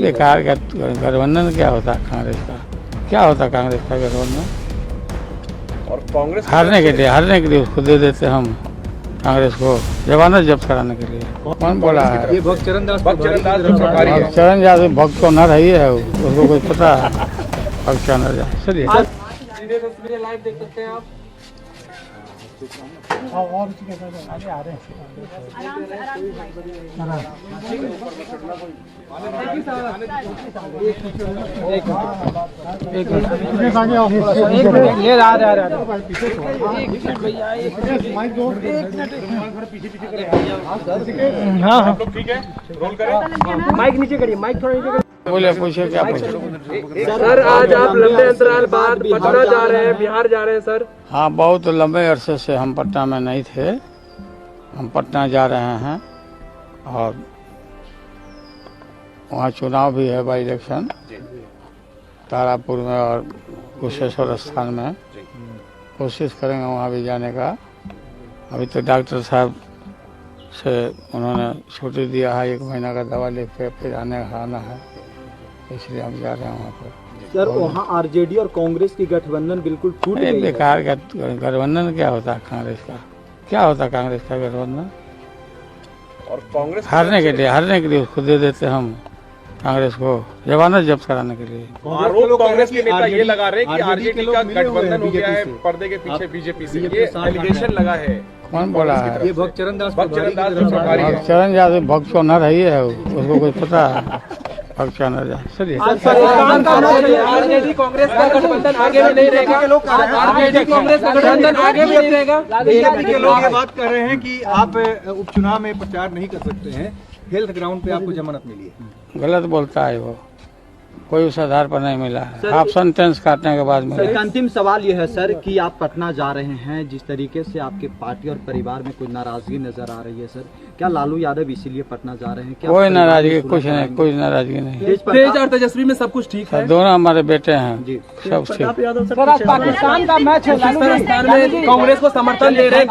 नहीं, बेकार गठबंधन क्या होता है कांग्रेस का? क्या होता है कांग्रेस का गठबंधन? और कांग्रेस हारने के लिए उसको दे देते हम कांग्रेस को जमानत जब्त कराने के लिए। कौन बोला है? ये भक्त चरण दास प्रभारी है। चरण यादव भक्त को न रही है, उसको कोई पता है भक्त चरण यादव। चलिए लाइव देख सकते हैं आप। हाँ ठीक है, रोल करें। माइक नीचे करिए, माइक थोड़ा नीचे करिए। बोले पूछे क्या पूछे? सर आज आप लंबे अंतराल बाद पटना जा रहे हैं, बिहार जा रहे हैं सर। हाँ, बहुत लंबे अरसे से हम पटना में नहीं थे। हम पटना जा रहे हैं और वहाँ चुनाव भी है, बाई इलेक्शन तारापुर में और कुशेश्वर स्थान में। कोशिश करेंगे वहाँ भी जाने का। अभी तो डॉक्टर साहब से उन्होंने छुट्टी दिया है, 1 महीना का दवा लेके फिर आना है, इसलिए हम जा रहे हैं वहाँ पर। सर वहाँ आरजेडी और कांग्रेस की गठबंधन बिल्कुल टूट गई है। बेकार गठबंधन क्या होता है कांग्रेस का? क्या होता है कांग्रेस का गठबंधन? और कांग्रेस हारने के लिए उसको दे देते हम कांग्रेस को जमानत जब्त कराने के लिए। आरोप कांग्रेस के नेता ये लगा रहे हैं कि आरजेडी का गठबंधन हो गया है पर्दे के पीछे बीजेपी से, ये एलिगेशन लगा है। कौन बोला है? ये भक्त चरण दास प्रभारी है। चरण यादव भक्त को न रही है, उसको कोई पता है भक्त चरण यादव। चलिए आरजेडी कांग्रेस का गठबंधन आगे भी नहीं रहेगा। आरजेडी कांग्रेस का गठबंधन आगे भी नहीं रहेगा। बीजेपी के लोग ये बात कर रहे हैं कि आप उपचुनाव में प्रचार नहीं कर सकते हैं, हेल्थ ग्राउंड पे आपको जमानत मिली है। गलत बोलता है वो, कोई उस आधार पर नहीं मिला है। आप सेंटेंस काटने के बाद मिला। एक अंतिम सवाल यह है सर कि आप पटना जा रहे हैं, जिस तरीके से आपके पार्टी और परिवार में कुछ नाराजगी नजर आ रही है सर, क्या लालू यादव इसीलिए पटना जा रहे हैं? क्या कोई नाराजगी, कुछ नहीं, कोई नाराजगी नहीं। तेज और तेजस्वी में सब कुछ ठीक है। दोनों हमारे बेटे हैं जी, सब ठीक। पाकिस्तान का मैच है, कांग्रेस को समर्थन दे रहे हैं।